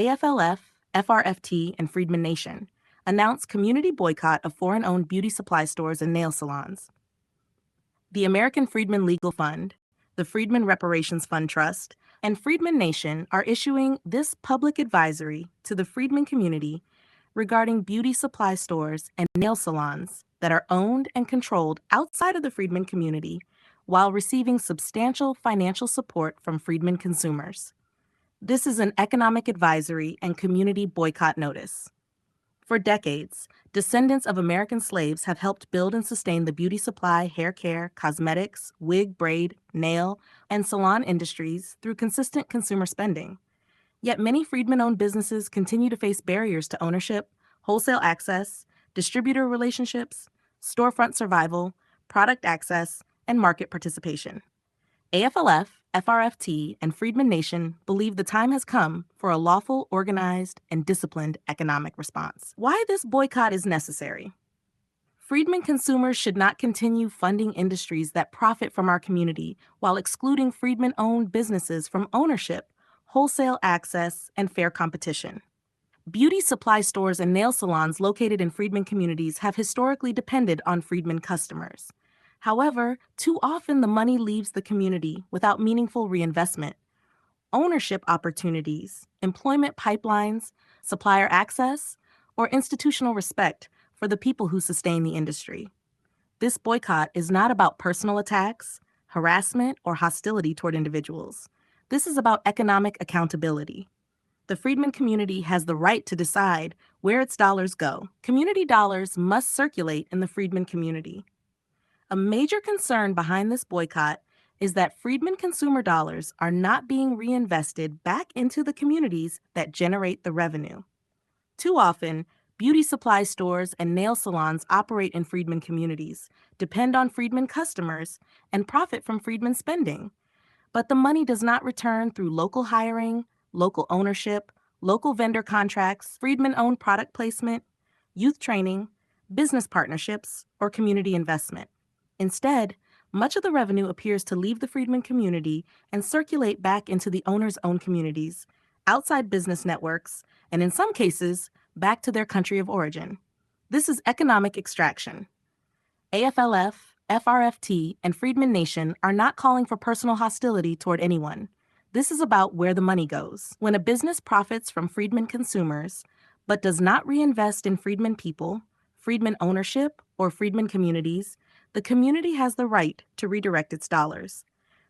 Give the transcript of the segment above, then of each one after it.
AFLF, FRFT, and Freedmen Nation announced community boycott of foreign-owned beauty supply stores and nail salons. The American Freedmen Legal Fund, the Freedmen Reparations Fund Trust, and Freedmen Nation are issuing this public advisory to the Freedmen community regarding beauty supply stores and nail salons that are owned and controlled outside of the Freedmen community while receiving substantial financial support from Freedmen consumers. This is an economic advisory and community boycott notice. For decades, descendants of American slaves have helped build and sustain the beauty supply, hair care, cosmetics, wig, braid, nail, and salon industries through consistent consumer spending. Yet many Freedmen-owned businesses continue to face barriers to ownership, wholesale access, distributor relationships, storefront survival, product access, and market participation. AFLF, FRFT, and Freedmen Nation believe the time has come for a lawful, organized, and disciplined economic response. Why this boycott is necessary. Freedmen consumers should not continue funding industries that profit from our community while excluding Freedmen-owned businesses from ownership, wholesale access, and fair competition. Beauty supply stores and nail salons located in Freedmen communities have historically depended on Freedmen customers. However, too often the money leaves the community without meaningful reinvestment. Ownership opportunities, employment pipelines, supplier access, or institutional respect for the people who sustain the industry. This boycott is not about personal attacks, harassment, or hostility toward individuals. This is about economic accountability. The Freedmen community has the right to decide where its dollars go. Community dollars must circulate in the Freedmen community. A major concern behind this boycott is that Freedmen consumer dollars are not being reinvested back into the communities that generate the revenue. Too often, beauty supply stores and nail salons operate in Freedmen communities, depend on Freedmen customers, and profit from Freedmen spending. But the money does not return through local hiring, local ownership, local vendor contracts, Freedmen-owned product placement, youth training, business partnerships, or community investment. Instead, much of the revenue appears to leave the Freedmen community and circulate back into the owners' own communities, outside business networks, and in some cases, back to their country of origin. This is economic extraction. AFLF, FRFT, and Freedmen Nation are not calling for personal hostility toward anyone. This is about where the money goes. When a business profits from Freedmen consumers, but does not reinvest in Freedmen people, Freedmen ownership, or Freedmen communities, the community has the right to redirect its dollars.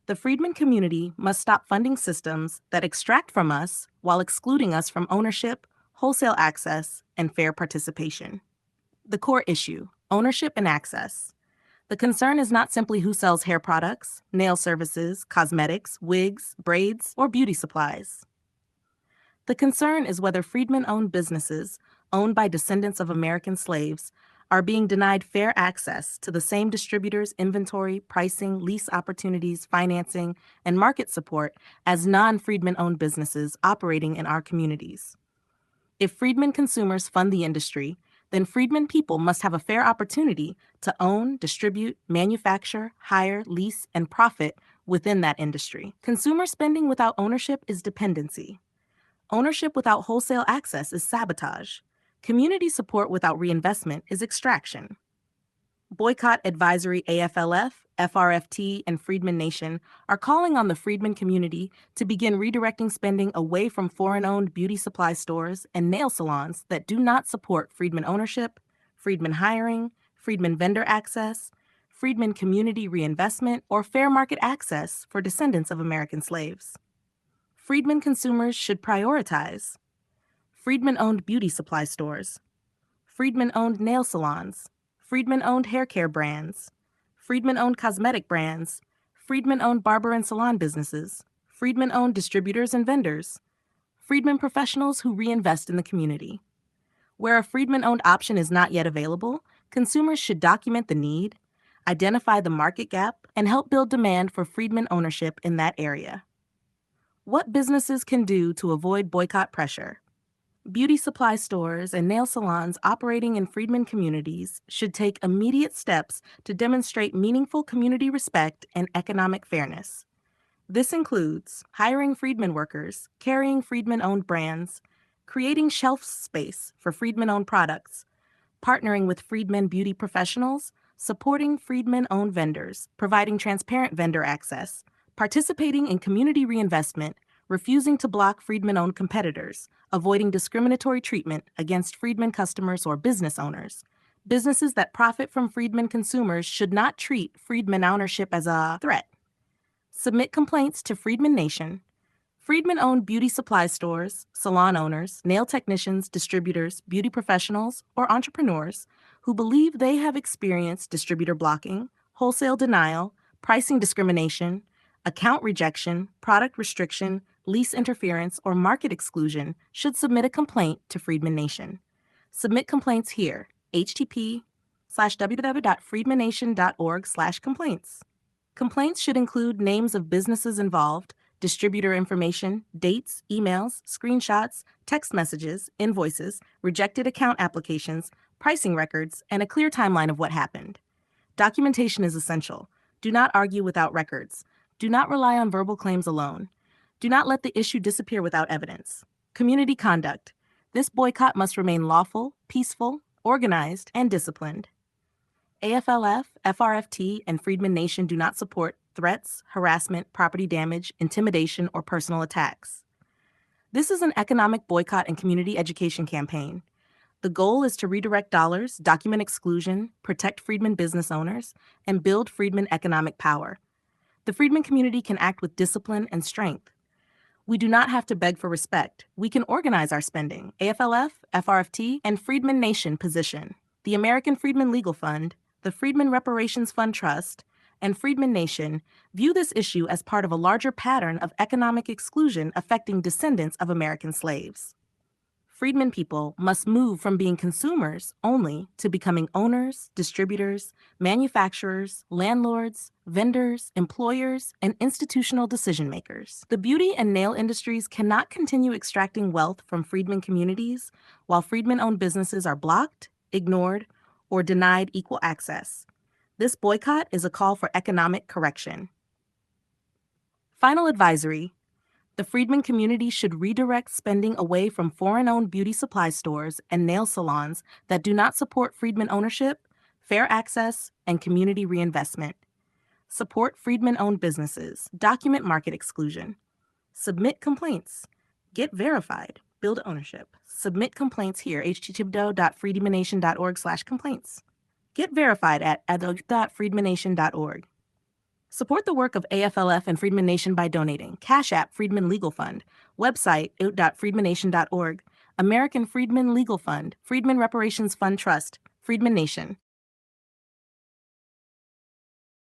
The Freedmen community must stop funding systems that extract from us while excluding us from ownership, wholesale access, and fair participation. The core issue, ownership and access. The concern is not simply who sells hair products, nail services, cosmetics, wigs, braids, or beauty supplies. The concern is whether Freedmen-owned businesses, owned by descendants of American slaves, are being denied fair access to the same distributors' inventory, pricing, lease opportunities, financing, and market support as non-Freedmen-owned businesses operating in our communities. If Freedmen consumers fund the industry, then Freedmen people must have a fair opportunity to own, distribute, manufacture, hire, lease, and profit within that industry. Consumer spending without ownership is dependency. Ownership without wholesale access is sabotage. Community support without reinvestment is extraction. Boycott Advisory AFLF, FRFT, and Freedmen Nation are calling on the Freedmen community to begin redirecting spending away from foreign-owned beauty supply stores and nail salons that do not support Freedmen ownership, Freedmen hiring, Freedmen vendor access, Freedmen community reinvestment, or fair market access for descendants of American slaves. Freedmen consumers should prioritize Freedmen-owned beauty supply stores, Freedmen-owned nail salons, Freedmen-owned hair care brands, Freedmen-owned cosmetic brands, Freedmen-owned barber and salon businesses, Freedmen-owned distributors and vendors, Freedmen professionals who reinvest in the community. Where a Freedmen-owned option is not yet available, consumers should document the need, identify the market gap, and help build demand for Freedmen ownership in that area. What businesses can do to avoid boycott pressure? Beauty supply stores and nail salons operating in Freedmen communities should take immediate steps to demonstrate meaningful community respect and economic fairness. This includes hiring Freedmen workers, carrying Freedmen-owned brands, creating shelf space for Freedmen-owned products, partnering with Freedmen beauty professionals, supporting Freedmen-owned vendors, providing transparent vendor access, participating in community reinvestment, refusing to block Freedmen-owned competitors, avoiding discriminatory treatment against Freedmen customers or business owners. Businesses that profit from Freedmen consumers should not treat Freedmen ownership as a threat. Submit complaints to Freedmen Nation. Freedmen-owned beauty supply stores, salon owners, nail technicians, distributors, beauty professionals, or entrepreneurs who believe they have experienced distributor blocking, wholesale denial, pricing discrimination, account rejection, product restriction, lease interference, or market exclusion should submit a complaint to Freedmen Nation. Submit complaints here, http://www.freedmennation.org/complaints. Complaints should include names of businesses involved, distributor information, dates, emails, screenshots, text messages, invoices, rejected account applications, pricing records, and a clear timeline of what happened. Documentation is essential. Do not argue without records. Do not rely on verbal claims alone. Do not let the issue disappear without evidence. Community conduct. This boycott must remain lawful, peaceful, organized, and disciplined. AFLF, FRFT, and Freedmen Nation do not support threats, harassment, property damage, intimidation, or personal attacks. This is an economic boycott and community education campaign. The goal is to redirect dollars, document exclusion, protect Freedmen business owners, and build Freedmen economic power. The Freedmen community can act with discipline and strength. We do not have to beg for respect. We can organize our spending. AFLF, FRFT, and Freedmen Nation position. The American Freedmen Legal Fund, the Freedmen Reparations Fund Trust, and Freedmen Nation view this issue as part of a larger pattern of economic exclusion affecting descendants of American slaves. Freedmen people must move from being consumers only to becoming owners, distributors, manufacturers, landlords, vendors, employers, and institutional decision makers. The beauty and nail industries cannot continue extracting wealth from Freedmen communities while Freedmen-owned businesses are blocked, ignored, or denied equal access. This boycott is a call for economic correction. Final advisory. The Freedmen community should redirect spending away from foreign-owned beauty supply stores and nail salons that do not support Freedmen ownership, fair access, and community reinvestment. Support Freedmen-owned businesses. Document market exclusion. Submit complaints. Get verified. Build ownership. Submit complaints here, http://freedmennation.org/complaints. Get verified at adult.freedmennation.org. Support the work of AFLF and Freedmen Nation by donating. Cash App Freedmen Legal Fund. Website out.freedmennation.org. American Freedmen Legal Fund. Freedmen Reparations Fund Trust. Freedmen Nation.